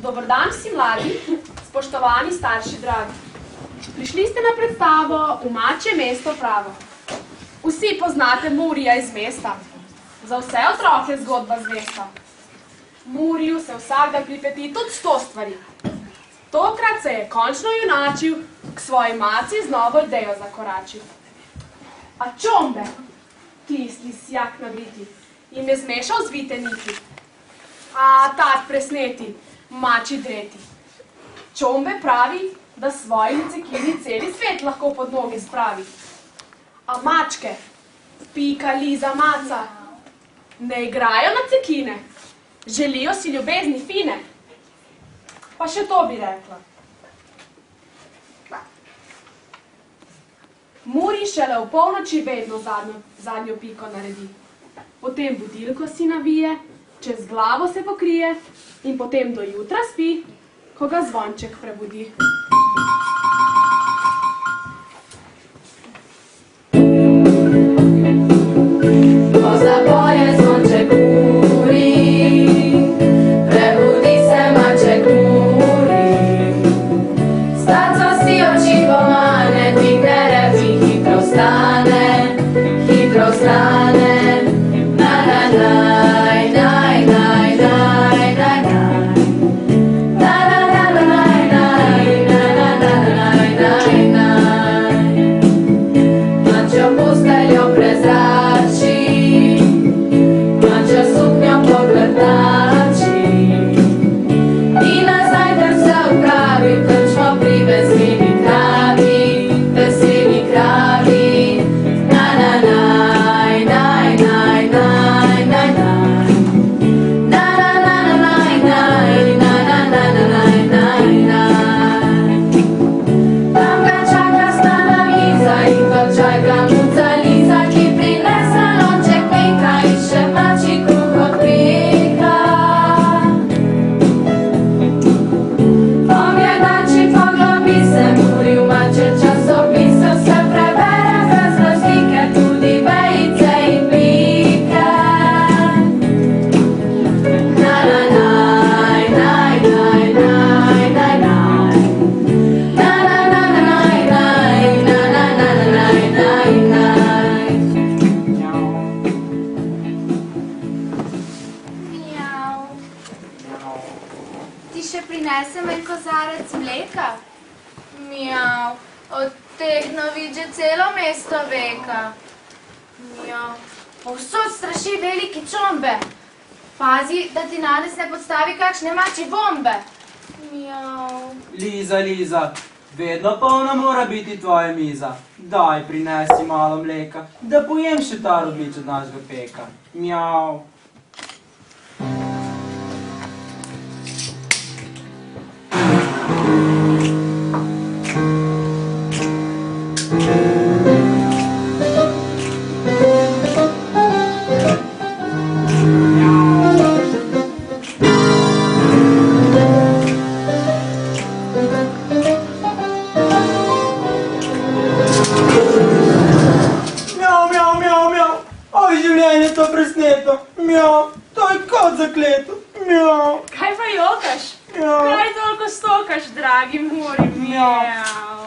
Dober dan vsi mladi, spoštovani starši dragi. Prišli ste na predstavo v Mačje mesto pravo. Vsi poznate Murija iz mesta. Za vse otroke zgodba zvesta. Muriju se vsak dan pripeti tudi 100 stvari. Tokrat se je končno junačil, k svoji maci z novo idejo zakoračil. A Čombe, tisti sjak nabriti, jim je zmešal zvite niti. A tat presneti, mači dreti. Čombe pravi, da svoji cekini celi svet lahko pod noge spravi. A mačke, Pika, Liza, Maca, ne igrajo na cekine, želijo si ljubezni fine. Pa še to bi rekla. Muri šele v polnoči vedno zadnjo piko naredi. Potem budilko si navije, čez glavo se pokrije in potem do jutra spi, ko ga zvonček prebudi. Ko zapoje zvonček uri, prebudi se maček Muri. Staco si oči pomane, dvigne repi, hitro vstane, hitro vstane. Povsod straši veliki Čombe. Pazi, da ti danes ne podstavi kakšne mačje bombe. Mjav. Liza, Liza, vedno polna mora biti tvoja miza. Daj, prinesi malo mleka, da pojem še ta rodnič od našega peka. Mjav.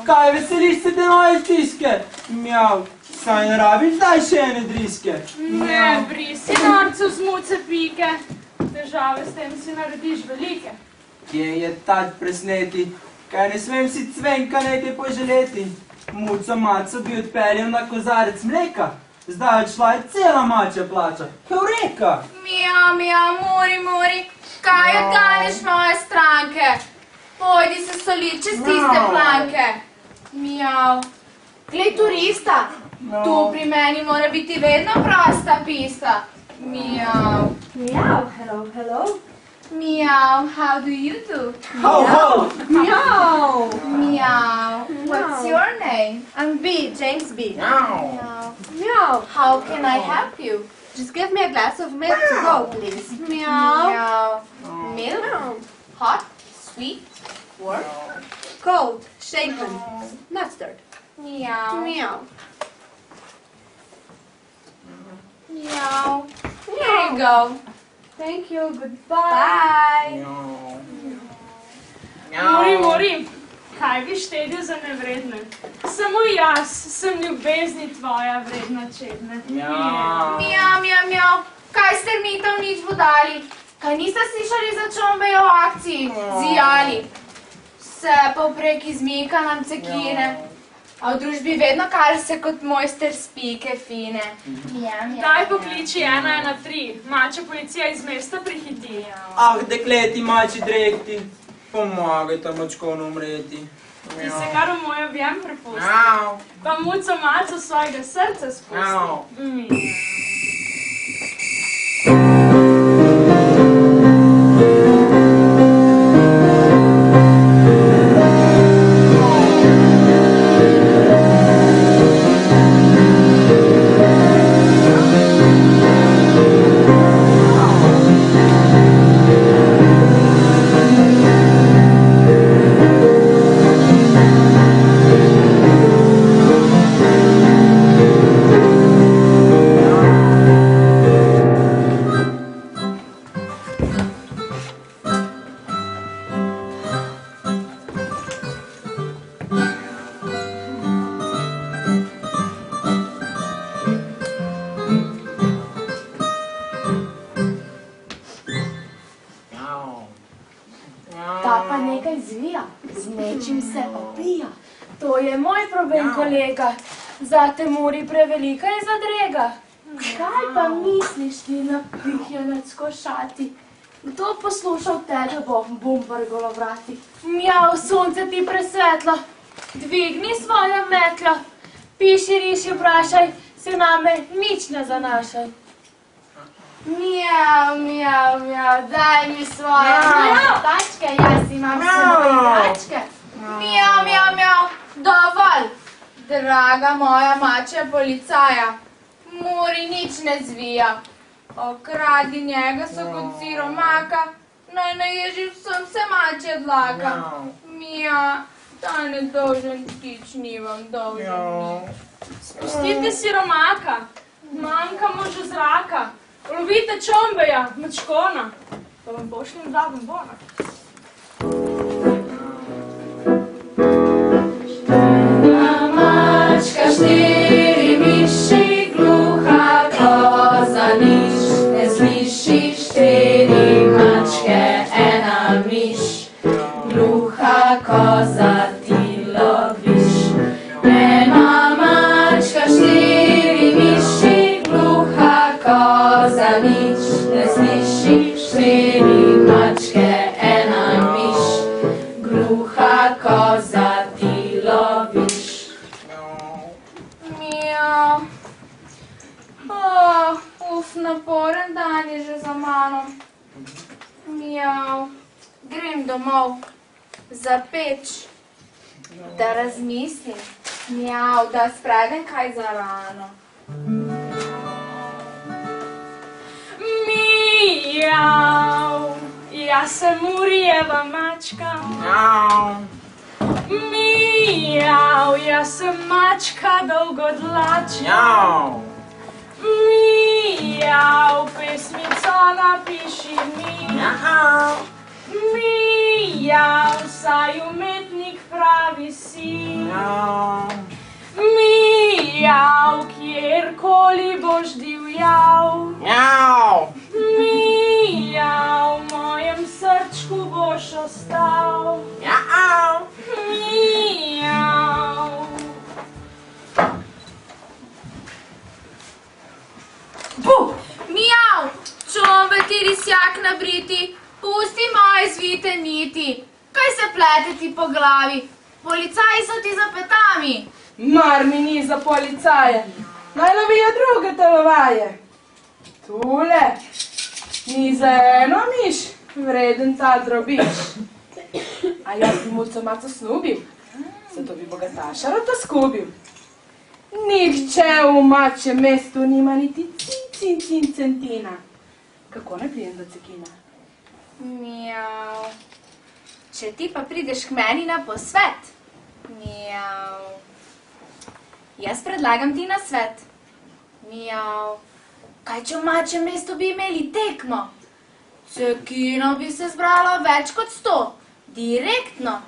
Kaj veseliš se te moje stiske? Mjav, saj ne rabiš zdaj še ene driske? Ne, brisi norcu z muce pike, težave s tem si narediš velike. Kje je tat presneti, kaj ne smem si cvenka nekaj poželeti? Muco maco bi odpeljal na kozarec mleka, zdaj odšla je cela mačja plača. Heureka! Mjav, mjav, Muri, kaj odganeš moje stranke? Pojdi se solit čez tiste planke. Mjav. Glej turista, tu pri meni mora biti vedno prosta pista. Mjav. Mjav, hello. Mjav, how do you do? Ho! Mjav. Mjav. What's your name? I'm B, James B. Mjav. Mjav. How can I help you? Just give me a glass of milk to go, please. Mjav. Milk? Hot? Sweet? Warm? Cold, shaken, not stirred. Meow. Meow. Meow. Here you go. Thank you, goodbye. Bye. nevredne. Samo jaz sem ljubezni tvoja vredna čedne. Mjav, mjav, mjav. Kaj strmitev nič vodali? Kaj niste slišali za Čombejo v akciji? Zijali. Vse poprek izmika nam cekine. A v družbi vedno kaže se kot mojster spike fine. Daj pokliči 113. Mača policija iz mesta prihiti. Ah, dekleti, mači drekti. Pomagajte mačkonu umreti. Ti se kar v moj objem prepusti. Pa muco maco svojega srca spusti. Ta pa nekaj zvija, z nečim se opija. To je moj problem, kolega. Zate Muri prevelika je zadrega. Kaj pa misliš ti na pihjanec košati? Kdo poslušal tebe bo bumbar golovrati? Mjav, sonce ti presvetlo, dvigni svojo metlo. Piši, riši, vprašaj, se name nič ne zanašaj. Mjav, mjav, mjav, daj mi svoje tačke, jaz imam svoje tačke. Mjav, mjav, mjav, dovolj. Draga moja mačja policaja, Muri nič ne zvija. Okradi njega so kot siromaka, naj naježi vsem se mačje dlaka. Mja, ta nedolžen ptič ni vam dolžen. Spustite siromaka, manjka mu že zraka. Lovite Čombeja, mačkona, pa vam pošljem 2 bombona. Mačka, 4 miši, gluha koza, nič ne sliši. 4 mačke, 1 miš, gluha koza, ti loviš. 1 mačka, 4 miši, gluha koza, nič ne sliši. 4 mačke, 1 miš, gluha koza, ti loviš. Mjav. Naporen dan je že za mano. Mjav. Grem domov. Za peč. Da razmislim. Mjav, da spredem kaj za rano. Mjav, jaz sem Murijeva mačka. Mjav, jaz sem mačka dolgodlačja. Mjav, pesmico napiši mi. Mjav, saj umetnik pravi si. Mjav, kjerkoli boš divjal. Mjav, v mojem srčku boš ostal. Mjav. Buh! Mjav! Čombe ti risjak nabriti, pusti moje zvite niti. Kaj se plete ti po glavi? Policaji so ti za petami. Mar mi ni za policaje, naj lovijo druge telovaje. Tule, ni za eno miš, vreden ta drobiš. A jaz bi muco maco snubil, zato bi bogataša rado skubil. Nihče v mačjem mestu nima niti centina. Kako ne pridem do cekina? Mjav. Če ti pa prideš k meni na posvet. Mjav. Jaz predlagam ti na svet. Mjav. Kaj če v mačjem mestu bi imeli tekmo? Cekino bi se zbralo več kot 100. Direktno.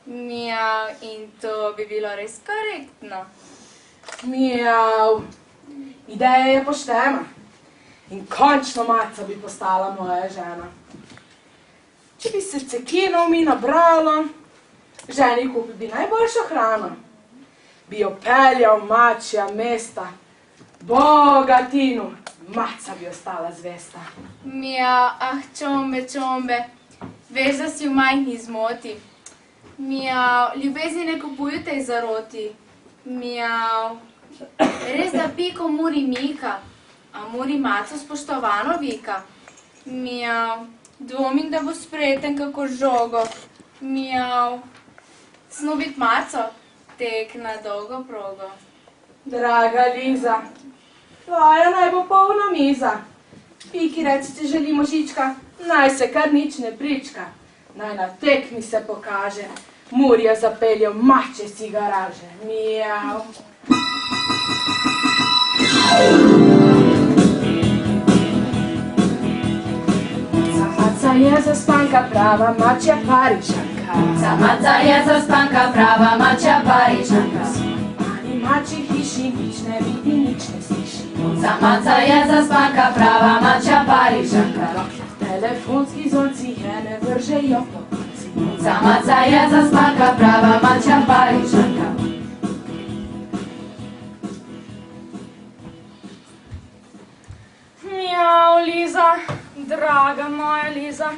Miau, in to bi bilo res korektno. Miau. Ideja je poštena. In končno maca bi postala moja žena. Če bi se cekinov mi nabralo, ženi kupi bi najboljšo hrano. Bi jo peljal mačja mesta, bogatinu, maca bi ostala zvesta. Miau, ah, čombe, veš, da si v majhni zmoti. Miau, ljubezni ne kupuju tej zaroti. Miau, res da Piko Muri mika, a Muri maco spoštovano vika. Miau, dvomim, da bo spreten kako žogo. Miau, snubit maco, tek na dolgo progo. Draga Liza, tvoja naj bo polna miza. Piki recite želimo žička, naj se kar nič ne prička. Naj na tekmi se pokaže, Murija zapelje v mače si garaže. Miau. Maca je zaspanka, prava mačja parišanka. Maca je zaspanka, prava mačja parišanka. Ani mači hiši nič ne vidi, nič ne sliši. Maca je zaspanka, prava mačja parišanka. Telefonski zvonci je ne vržejo po konci. Maca je zaspanka, prava mačja parišanka. Miau, Liza, draga moja Liza.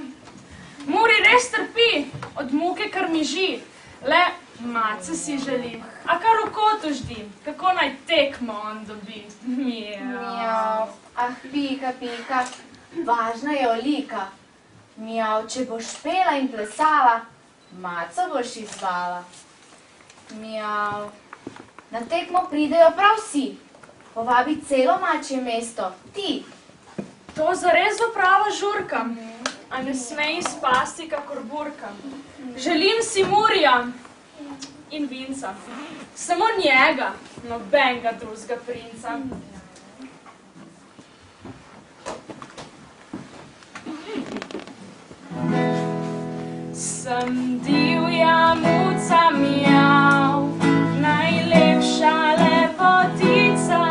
Muri res trpi, od muke krmiži. Le mace si želim, a kar v kotu ždim, kako naj tekmo on dobi. Miau. Ah, Pika, važna je olika. Miau, če boš pela in plesala, maco boš izvala. Miau, na tekmo pridejo prav vsi. Povabi celo mačje mesto, ti. To zares bo prava žurka, a ne sme izpasti kakor burka. Želim si Murija in Vinca, samo njega, nobenega drugega princa. Sem divja muca, miau, najlepša lepotica,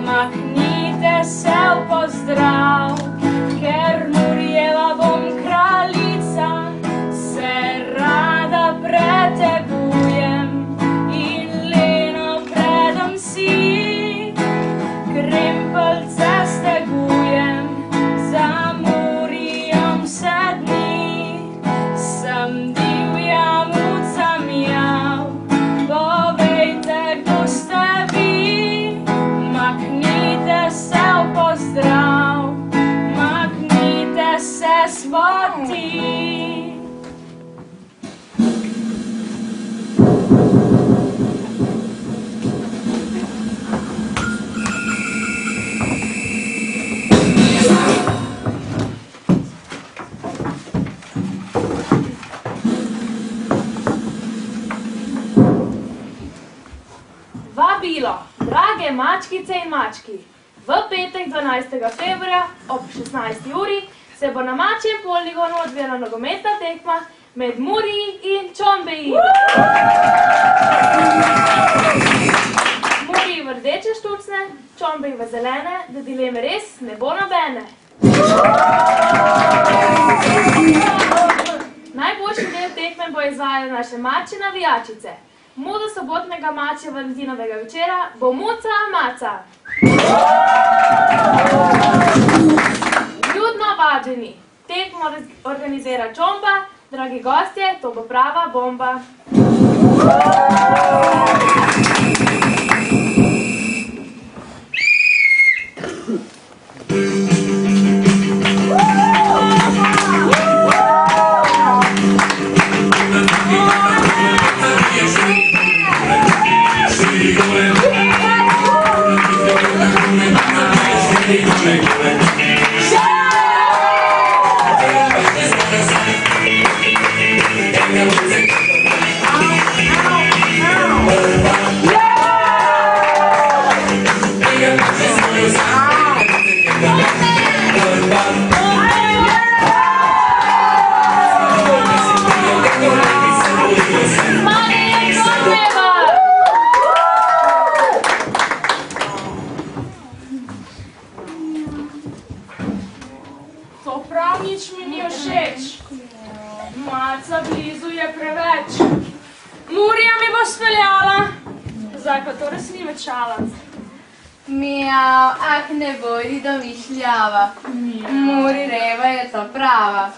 maknite se v pozdrav, ker Murijeva bom kraljica, se rada pretegujem in leno predam si, krempelce stegujem, za Murijem vse dni. Sem divja muca, miau, povejte, kdo ste vi, maknite se v pozdrav, maknite se spoti. Vabilo, drage mačkice in mački, v petek 12. februarja ob 16. uri se bo na mačjem poligonu odvijala nogometna tekma med Muriji in Čombeji. Muriji v rdeče štucne, Čombeji v zelene, da dileme res ne bo nobene. Najboljši del tekme bo izvajala naše mačje navijačice. Mudo sobotnega mačja valentinovega večera bo muca maca. Ljudno vabljeni, tekmo organizira Čomba, dragi gostje, to bo prava bomba. Maca blizu je preveč. Murija mi bo speljala. Zdaj pa to res ni več šala. Miau, ah ne bodi domišljava. Muri reva je ta prava.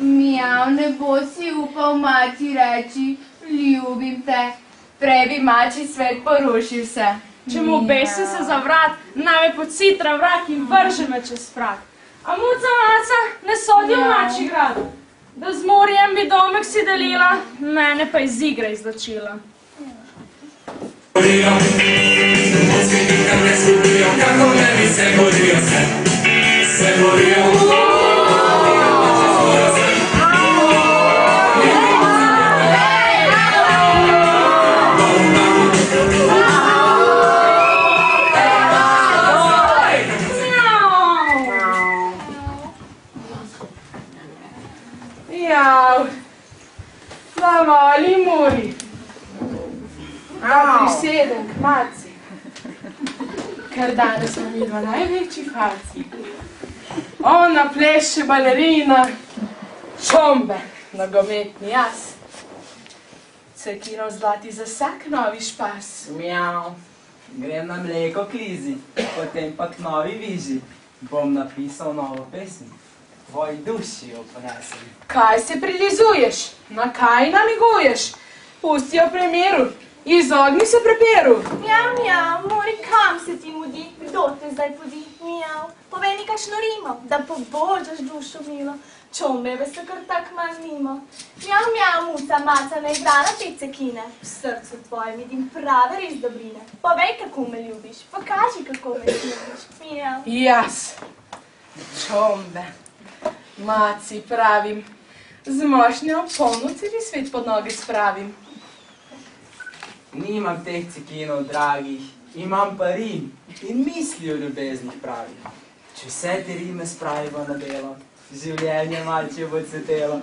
Miau, ne bo si upal mači reči, ljubim te. Prej bi mači svet porušil se. Če mu besim se za vrat, naj me pocitra vrak in vrže me čez prak. A muca maca ne sodi v mači grad. Da z Murijem bi domek si delila, mene pa iz igre izločila. Kako ne bi se borio se borio. Jav, da mali Muri. Prisedem k maci, ker danes smo midva največji faci. Ona pleše balerina, Čombe, nogometni jaz. Cekinov zlati za vsak novi špas. Mjau. Grem na mleko k Lizi, potem pa k novi viži. Bom napisal novo pesem. Tvoji duši jo ponesem. Kaj se prilizuješ? Na kaj namiguješ? Pusti jo pri miru, izogni se prepiru. Mjau, mjau, Muri, kam se ti mudi? Kdo te zdaj podi? Mjau, povej mi kakšno rimo, da pobožaš dušo milo. Čombeve se kar tak manj mimo. Mjau, mjau, muca, maca, ne igra na te cekine. V srcu tvojem vidim prave res dobrine. Povej, kako me ljubiš, pokaži, kako me ljubiš. Mjau. Jaz, Čombe, maci pravim, z mošnjo polno celi svet pod noge spravim. Nimam teh cekinov dragih, imam pa rim in misli o ljubeznih pravih. Če vse te rime spraviva na delo, življenje mačje bo cvetelo,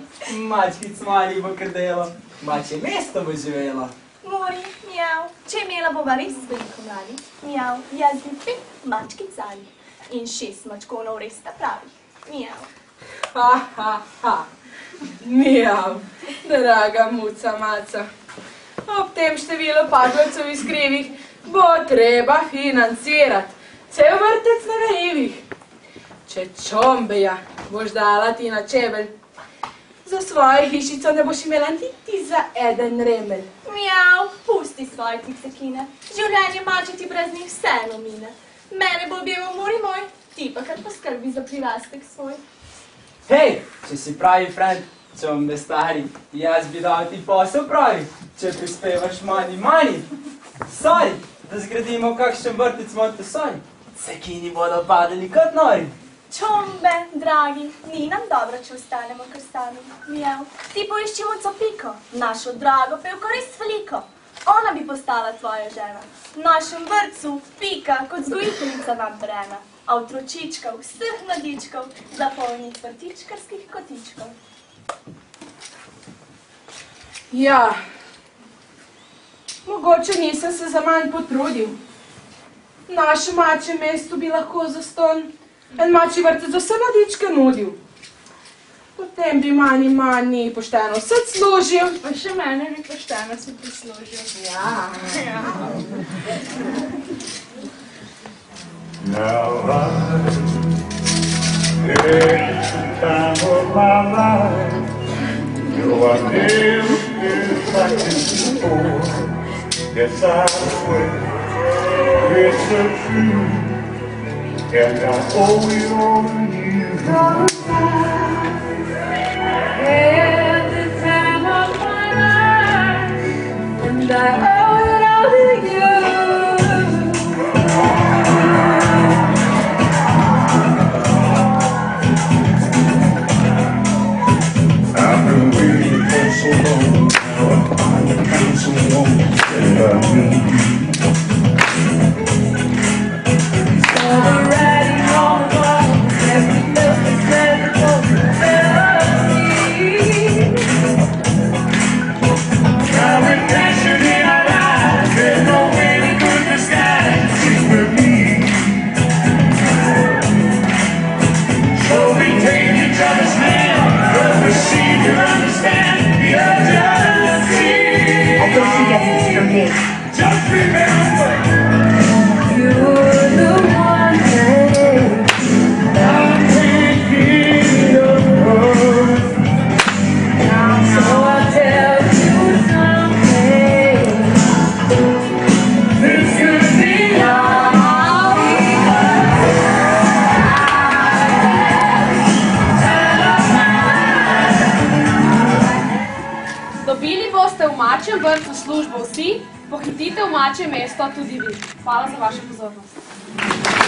mačkic mali bo krdelo, mačje mesto bo živelo. Muri, mjau, če imela bova res veliko mladi. Mjau, jaz bi 5 mačkic zali in 6 mačkonov res ta pravi. Mjau. Ha, ha, ha, mijav, draga muca maca. Ob tem število padlovcev iz krivih bo treba financirati cel vrtec naivih. Če Čombeja boš dala ti na čebelj, za svojo hišico ne boš imela niti za eden remelj. Mjau, pusti svoje cekine. Življenje mače ti brez njih vseeno mine. Mene bo objemal Muri moj, ti pa kar poskrbi za prirastek svoj. Hej, če si pravi friend, Čombe stari, jaz bi dal ti posel pravi, če prispevaš mani. Sorry, da zgradimo kakšen vrtec Montessori. Cekini bodo padali kot nori. Čombe, dragi, ni nam dobro, če ostanemo kar sami. Mjau, ti poišči muco Piko, našo drago pevko res veliko. Ona bi postala tvoja žena. V našem vrtcu Pika kot vzgojiteljica nam brena. A otročičkov, vseh mladičkov, zapolni vrtičkarskih kotičkov. Ja, mogoče nisem se za manj potrudil. Naše mačje mesto bi lahko zastonj en mačji vrtec za vse mladičke nudil. Potem bi manj pošteno vse služil. Pa še mene bi pošteno si prislužil. Ja. Now it's the time of my life. No, I've never been like this before. Yes, I swear it's the truth, and I owe it all to you. It's the time of my life, and I owe it all to you. I've been waiting for so long. Now I finally found someone that I really need. Already on the block, every look is magical. Now with passion in our eyes, there's no way to put the sky. She's with me. So we take each other's hand, but we see Dobili boste v mačjem vrtu službo vsi, pohitite v mačje mesto tudi vi. Hvala za vašo pozornost.